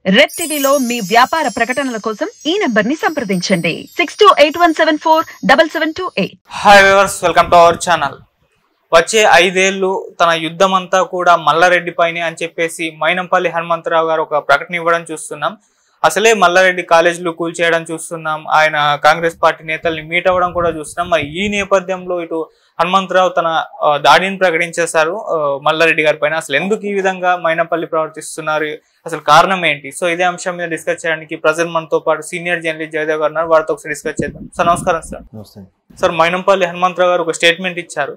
Red టీవీలో మీ వ్యాపార ప్రకటనల కోసం ఈ నంబర్ ని సంప్రదించండి 6281747728. Hi viewers, welcome to our channel. వచ్చే 5 ఏళ్ళు తన యుద్ధం అంతా కూడా మల్లారెడ్డి పైనే అని చెప్పేసి మైనంపల్లి హనుమంతరావు గారు ఒక ప్రకటన ఇవ్వడం చూస్తున్నాం. అసలే మల్లారెడ్డి కాలేజీలు కూల్చేయడం చూస్తున్నాం. ఆయన కాంగ్రెస్ పార్టీ నేతల్ని మీట్ అవ్వడం కూడా చూస్తున్నాం. మరి ఈ నేపథ్యంలో ఇటు హనుమంతరావు తన దాడిని ప్రకటించేశారు మల్లారెడ్డి గారి పైన. అసలు ఎందుకు ఈ విధంగా మైనంపల్లి ప్రవర్తిస్తున్నారు, అసలు కారణం ఏంటి? సో ఇదే అంశం మీద డిస్కస్ చేయడానికి ప్రజెంట్ మనతో పాటు సీనియర్ జర్నలిస్ట్ జయదేవ్ గారు ఉన్నారు. వారితో ఒకసారి డిస్కస్ చేద్దాం. సార్ నమస్కారం. సార్ మైనంపల్లి హనుమంతరావు గారు ఒక స్టేట్మెంట్ ఇచ్చారు.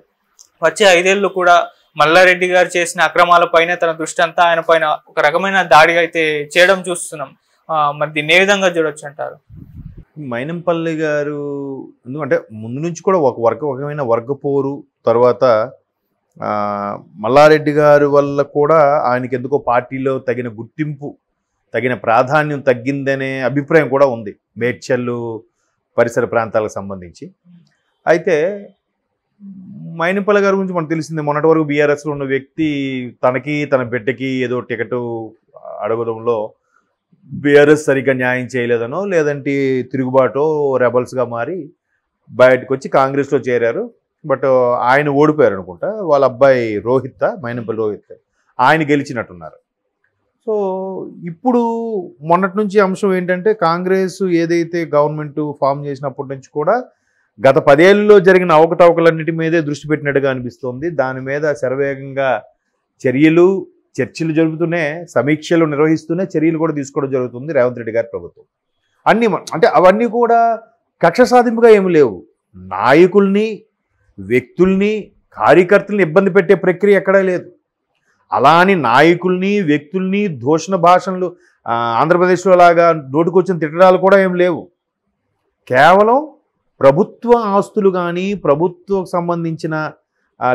వచ్చే 5 ఏళ్ళు కూడా మల్లారెడ్డి గారు చేసిన అక్రమాల పైన తన దృష్టి అంతా ఆయన పైన ఒక రకమైన దాడి అయితే చేయడం చూస్తున్నాం. మరి దీన్ని ఏ విధంగా చూడొచ్చు అంటారు? మైనంపల్లి గారు ఎందుకంటే ముందు నుంచి కూడా ఒక రకమైన వర్గపోరు, తర్వాత మల్లారెడ్డి గారి వల్ల కూడా ఆయనకి ఎందుకో పార్టీలో తగిన గుర్తింపు, తగిన ప్రాధాన్యం తగ్గిందనే అభిప్రాయం కూడా ఉంది మేడ్చల్ పరిసర ప్రాంతాలకు సంబంధించి. అయితే మైనంపల్లి గారి గురించి మనకు తెలిసిందే, మొన్నటి వరకు బీఆర్ఎస్లో ఉన్న వ్యక్తి తనకి తన బిడ్డకి ఏదో టికెట్ అడగడంలో బీఆర్ఎస్ సరిగ్గా న్యాయం చేయలేదనో లేదంటే తిరుగుబాటో రెబల్స్గా మారి బయటకు వచ్చి కాంగ్రెస్లో చేరారు. బట్ ఆయన ఓడిపోయారు అనుకుంటా. వాళ్ళ అబ్బాయి రోహిత్, మైనంపల్లి రోహిత్, ఆయన గెలిచినట్టున్నారు. సో ఇప్పుడు మొన్నటి నుంచి అంశం ఏంటంటే కాంగ్రెస్ ఏదైతే గవర్నమెంట్ ఫామ్ చేసినప్పటి నుంచి కూడా గత 10 ఏళ్ళలో జరిగిన అవకతవకలన్నిటి మీదే దృష్టి పెట్టినట్టుగా అనిపిస్తోంది. దాని మీద శరవేగంగా చర్చలు జరుపుతూనే, సమీక్షలు నిర్వహిస్తూనే చర్యలు కూడా తీసుకోవడం జరుగుతుంది రేవంత్ రెడ్డి గారి ప్రభుత్వం. అన్నీ అంటే అవన్నీ కూడా కక్ష సాధింపుగా ఏమి లేవు. నాయకుల్ని, వ్యక్తుల్ని, కార్యకర్తల్ని ఇబ్బంది పెట్టే ప్రక్రియ ఎక్కడా లేదు. అలా అని నాయకుల్ని, వ్యక్తుల్ని దూషణ భాషలు ఆంధ్రప్రదేశ్లో లాగా నోటుకొచ్చిన తిట్టడాలు కూడా ఏం లేవు. కేవలం ప్రభుత్వ ఆస్తులు కానీ, ప్రభుత్వం సంబంధించిన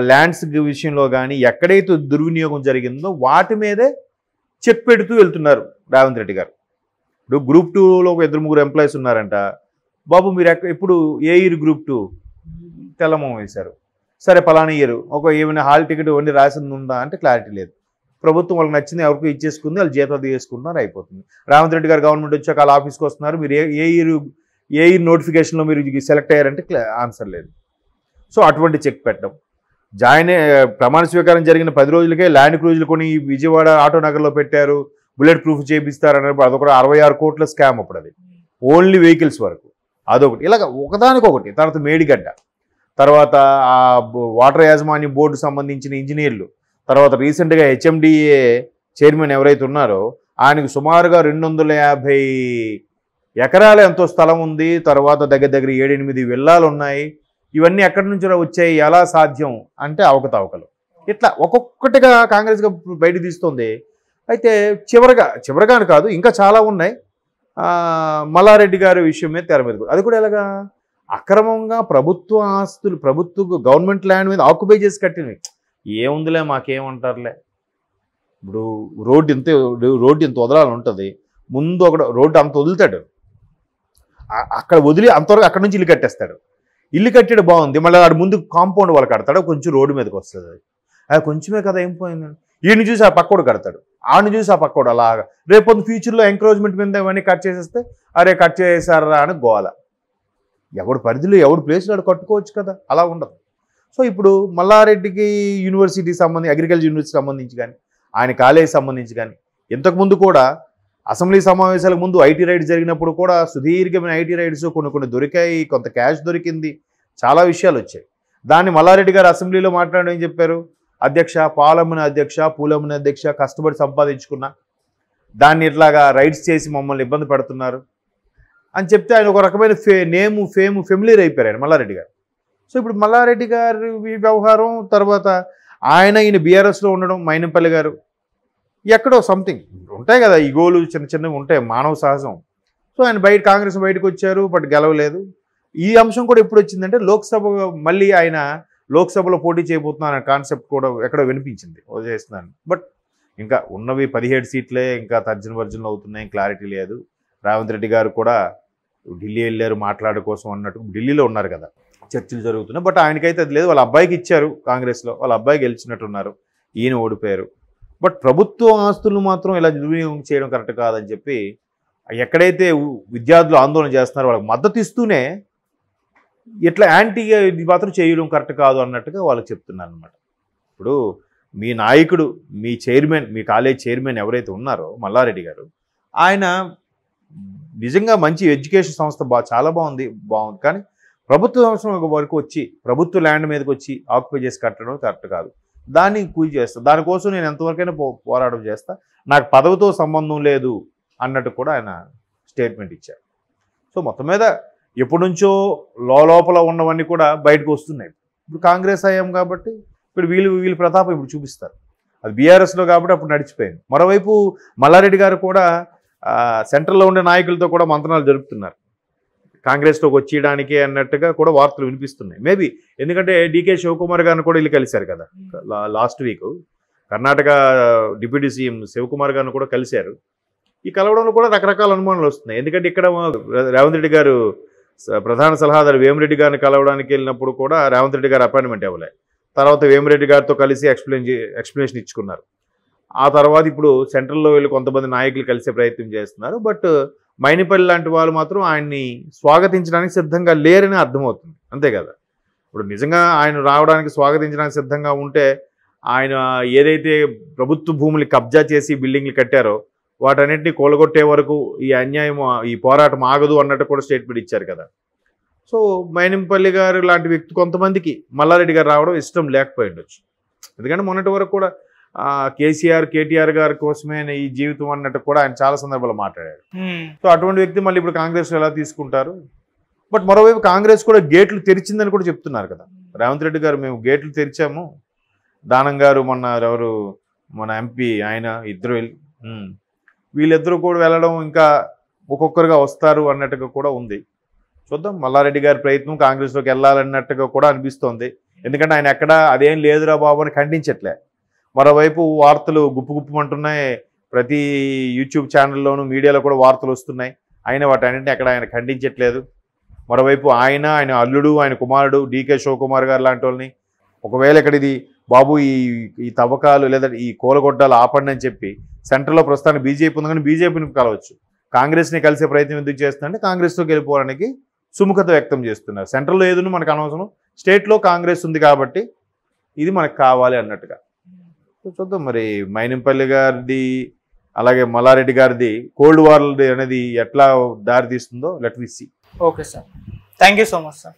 ల్యాండ్స్ విషయంలో కానీ ఎక్కడైతే దుర్వినియోగం జరిగిందో వాటి మీదే చెక్ పెడుతూ వెళ్తున్నారు రేవంత్ రెడ్డి గారు. ఇప్పుడు గ్రూప్ 2లో 2-3 ఎంప్లాయీస్ ఉన్నారంట. బాబు మీరు ఎప్పుడు ఏ ఇయర్ గ్రూప్ 2 తెల్లమొహం వేశారు. సరే పలానా ఇయర్ ఏమైనా హాల్ టికెట్ ఇవన్నీ రాసింది ఉందా అంటే క్లారిటీ లేదు. ప్రభుత్వం వాళ్ళకి నచ్చింది ఎవరికి ఇచ్చేసుకుంది, వాళ్ళు జీతాలు తీసుకుంటున్నారు, అయిపోతుంది. రేవంత్ రెడ్డి గారు గవర్నమెంట్ వచ్చాక వాళ్ళ ఆఫీస్కి వస్తున్నారు, మీరు ఏ ఇయర్ నోటిఫికేషన్లో మీరు సెలెక్ట్ అయ్యారంటే ఆన్సర్ లేదు. సో అటువంటి చెక్ పెట్టడం, ప్రమాణ స్వీకారం జరిగిన 10 రోజులకే ల్యాండ్ క్రూజులు కొని విజయవాడ ఆటో నగర్లో పెట్టారు, బుల్లెట్ ప్రూఫ్ చేపిస్తారన్నప్పుడు అదొక 66 కోట్ల స్కామ్. అప్పుడు అది ఓన్లీ వెహికల్స్ వరకు అదొకటి. ఇలాగ ఒకదానికొకటి. తర్వాత మేడిగడ్డ, తర్వాత వాటర్ యాజమాన్య బోర్డు సంబంధించిన ఇంజనీర్లు, తర్వాత రీసెంట్గా హెచ్ఎండిఏ చైర్మన్ ఎవరైతే ఉన్నారో ఆయనకు సుమారుగా 250 ఎకరాలు ఎంతో స్థలం ఉంది. తర్వాత దగ్గర 7-8 విల్లాలు ఉన్నాయి. ఇవన్నీ ఎక్కడి నుంచి వచ్చాయి, ఎలా సాధ్యం అంటే అవకతవకలు. ఇట్లా ఒక్కొక్కటిగా కాంగ్రెస్గా బయట తీస్తుంది. అయితే చివరగా కాదు, ఇంకా చాలా ఉన్నాయి. మల్లారెడ్డి గారి విషయం మీద తెర మీద అది కూడా ఎలాగా అక్రమంగా ప్రభుత్వ ఆస్తులు, గవర్నమెంట్ ల్యాండ్ మీద ఆక్యుపై చేసి కట్టినవి. ఏముందిలే మాకేమంటారులే. ఇప్పుడు రోడ్డు ఇంత వదలాలని ఉంటుంది. ముందు రోడ్డు అంత వదులుతాడు, అక్కడ వదిలి అంతవరకు అక్కడ నుంచి ఇల్లు కట్టేస్తాడు. ఇల్లు కట్టాడు బాగుంది, మళ్ళీ వాడు ముందు కాంపౌండ్ వాళ్ళు కడతాడు, కొంచెం రోడ్డు మీదకి వస్తుంది. అది కొంచెమే కదా ఏం పోయిందండి. ఈయన చూసి ఆ పక్కోడు కడతాడు, ఆడిని చూసి ఆ పక్కోడు, అలాగా రేపు ఫ్యూచర్లో ఎంకరేజ్మెంట్ మీద ఇవన్నీ కట్ చేసేస్తే అరే కట్ చేసారా అని గోల. ఎవడు పరిధిలో ఎవడు ప్లేస్లో వాడు కట్టుకోవచ్చు కదా, అలా ఉండదు. సో ఇప్పుడు మల్లారెడ్డికి యూనివర్సిటీ అగ్రికల్చర్ యూనివర్సిటీ సంబంధించి కానీ, ఆయన కాలేజీ సంబంధించి కానీ, ఇంతకుముందు కూడా అసెంబ్లీ సమావేశాలకు ముందు ఐటీ రైడ్స్ జరిగినప్పుడు కూడా సుదీర్ఘమైన ఐటీ రైడ్స్ కొన్ని దొరికాయి, కొంత క్యాష్ దొరికింది, చాలా విషయాలు వచ్చాయి. దాన్ని మల్లారెడ్డి గారు అసెంబ్లీలో మాట్లాడడం ఏం చెప్పారు, పూలమ్మిన అధ్యక్ష కష్టపడి సంపాదించుకున్నా, దాన్ని ఇట్లాగా రైడ్స్ చేసి మమ్మల్ని ఇబ్బంది పెడుతున్నారు అని చెప్తే ఆయన ఒక రకమైన ఫెమిలియర్ అయిపోయారు ఆయన మల్లారెడ్డి గారు. సో ఇప్పుడు మల్లారెడ్డి గారి వ్యవహారం, తర్వాత ఈయన బీఆర్ఎస్లో ఉండడం, మైనంపల్లి గారు ఎక్కడో సంథింగ్ ఉంటాయి కదా, ఈ గోలు చిన్నవి ఉంటాయి, మానవ సహజం. సో ఆయన కాంగ్రెస్ బయటకు వచ్చారు, బట్ గెలవలేదు. ఈ అంశం కూడా ఎప్పుడు వచ్చిందంటే మళ్ళీ ఆయన లోక్సభలో పోటీ చేయబోతున్నా కాన్సెప్ట్ కూడా ఎక్కడో వినిపించింది చేస్తున్నాను. బట్ ఇంకా ఉన్నవి 17 సీట్లే, ఇంకా తర్జన అవుతున్నాయి, క్లారిటీ లేదు. రేవంత్ రెడ్డి గారు కూడా ఢిల్లీ వెళ్ళారు మాట్లాడే కోసం అన్నట్టు, ఢిల్లీలో ఉన్నారు కదా, చర్చలు జరుగుతున్నాయి. బట్ ఆయనకైతే అది లేదు. వాళ్ళ అబ్బాయికి ఇచ్చారు కాంగ్రెస్లో, వాళ్ళ అబ్బాయి గెలిచినట్టున్నారు, ఈయన ఓడిపోయారు. బట్ ప్రభుత్వ ఆస్తులను మాత్రం ఇలా దుర్వినియోగం చేయడం కరెక్ట్ కాదని చెప్పి ఎక్కడైతే విద్యార్థులు ఆందోళన చేస్తున్నారో వాళ్ళకి మద్దతు ఇస్తూనే ఇట్లా యాంటీగా ఇది మాత్రం చేయడం కరెక్ట్ కాదు అన్నట్టుగా వాళ్ళకి చెప్తున్నాను అనమాట. ఇప్పుడు మీ నాయకుడు, మీ చైర్మన్, మీ కాలేజ్ చైర్మన్ ఎవరైతే ఉన్నారో మల్లారెడ్డి గారు, ఆయన నిజంగా మంచి ఎడ్యుకేషన్ సంస్థ చాలా బాగుంది. కానీ ప్రభుత్వ సంస్థ వరకు వచ్చి ప్రభుత్వ ల్యాండ్ మీదకి వచ్చి ఆక్యుపై చేసి కట్టడం కరెక్ట్ కాదు. దాన్ని కూలి చేస్తా, దానికోసం నేను ఎంతవరకైనా పోరాటం చేస్తా, నాకు పదవితో సంబంధం లేదు అన్నట్టు కూడా ఆయన స్టేట్మెంట్ ఇచ్చారు. సో మొత్తం మీద ఎప్పటి నుంచో లోపల ఉన్నవన్నీ కూడా బయటకు వస్తున్నాయి. ఇప్పుడు కాంగ్రెస్ అయ్యాం కాబట్టి ఇప్పుడు వీళ్ళు ప్రతాపం ఇప్పుడు చూపిస్తారు. అది బీఆర్ఎస్లో కాబట్టి అప్పుడు నడిచిపోయింది. మరోవైపు మల్లారెడ్డి గారు కూడా సెంట్రల్లో ఉండే నాయకులతో కూడా మంత్రాలు జరుపుతున్నారు కాంగ్రెస్లోకి వచ్చేయడానికి అన్నట్టుగా కూడా వార్తలు వినిపిస్తున్నాయి. మేబీ ఎందుకంటే డీకే శివకుమార్ గారిని కూడా వీళ్ళు కలిశారు కదా last week. Karnataka deputy CM Shivakumar గారిని కూడా కలిశారు. ఈ కలవడంలో కూడా రకరకాల అనుమానాలు వస్తున్నాయి. ఎందుకంటే ఇక్కడ రేవంత్ రెడ్డి గారు ప్రధాన సలహాదారు వేమిరెడ్డి గారిని కలవడానికి వెళ్ళినప్పుడు కూడా రేవంత్ రెడ్డి గారు అపాయింట్మెంట్ ఇవ్వలే. తర్వాత వేమిరెడ్డి గారితో కలిసి ఎక్స్ప్లెనేషన్ ఇచ్చుకున్నారు. ఆ తర్వాత ఇప్పుడు సెంట్రల్లో వెళ్ళి కొంతమంది నాయకులు కలిసే ప్రయత్నం చేస్తున్నారు. బట్ మైనిపల్లి లాంటి వాళ్ళు మాత్రం ఆయన్ని స్వాగతించడానికి సిద్ధంగా లేరని అర్థమవుతుంది. అంతే కదా, ఇప్పుడు నిజంగా ఆయన రావడానికి స్వాగతించడానికి సిద్ధంగా ఉంటే ఆయన ఏదైతే ప్రభుత్వ భూములు కబ్జా చేసి బిల్డింగ్లు కట్టారో వాటన్నిటిని కూలగొట్టే వరకు ఈ అన్యాయం, ఈ పోరాటం ఆగదు అన్నట్టు కూడా స్టేట్మెంట్ ఇచ్చారు కదా. సో మైనంపల్లి గారు లాంటి వ్యక్తి కొంతమందికి మల్లారెడ్డి గారు రావడం ఇష్టం లేకపోయి ఉండొచ్చు. ఎందుకంటే మొన్నటి వరకు కూడా కేటీఆర్ గారి కోసమే ఈ జీవితం అన్నట్టు కూడా ఆయన చాలా సందర్భాలు మాట్లాడారు. సో అటువంటి వ్యక్తి మళ్ళీ ఇప్పుడు కాంగ్రెస్ ఎలా తీసుకుంటారు? బట్ మరోవైపు కాంగ్రెస్ కూడా గేట్లు తెరిచిందని కూడా చెప్తున్నారు కదా రేవంత్ రెడ్డి గారు. మేము గేట్లు తెరిచాము, దానం గారు మన ఎంపీ ఆయన ఇద్దరు వీళ్ళిద్దరూ కూడా వెళ్ళడం ఇంకా ఒక్కొక్కరుగా వస్తారు అన్నట్టుగా కూడా ఉంది. చూద్దాం, మల్లారెడ్డి గారి ప్రయత్నం కాంగ్రెస్లోకి వెళ్ళాలన్నట్టుగా కూడా అనిపిస్తోంది. ఎందుకంటే ఆయన ఎక్కడ అదేం లేదురా బాబు అని ఖండించట్లే. మరోవైపు వార్తలు గుప్పుమంటున్నాయి. ప్రతి యూట్యూబ్ ఛానల్లోనూ మీడియాలో కూడా వార్తలు వస్తున్నాయి. అయినా వాటన్నింటినీ ఎక్కడ ఆయన ఖండించట్లేదు. మరోవైపు ఆయన అల్లుడు, ఆయన కుమారుడు డీకే శివకుమార్ గారు లాంటి వాళ్ళని ఒకవేళ ఇక్కడ ఇది బాబు ఈ తవ్వకాలు లేదా ఈ కూలగొడ్డాలు ఆపండి అని చెప్పి సెంట్రల్లో ప్రస్తుతానికి బీజేపీ ఉంది, కానీ బీజేపీని కలవచ్చు. కాంగ్రెస్ని కలిసే ప్రయత్నం ఎందుకు చేస్తుందంటే కాంగ్రెస్లోకి వెళ్ళిపోవడానికి సుముఖత వ్యక్తం చేస్తున్నారు. సెంట్రల్లో ఏదో మనకు అనవసరం, స్టేట్లో కాంగ్రెస్ ఉంది కాబట్టి ఇది మనకు కావాలి అన్నట్టుగా. చూద్దాం మరి మైనంపల్లి గారిది అలాగే మల్లారెడ్డి గారిది కోల్డ్ వార్ అనేది ఎట్లా దారి తీస్తుందో let we see. Okay sir, thank you so much sir.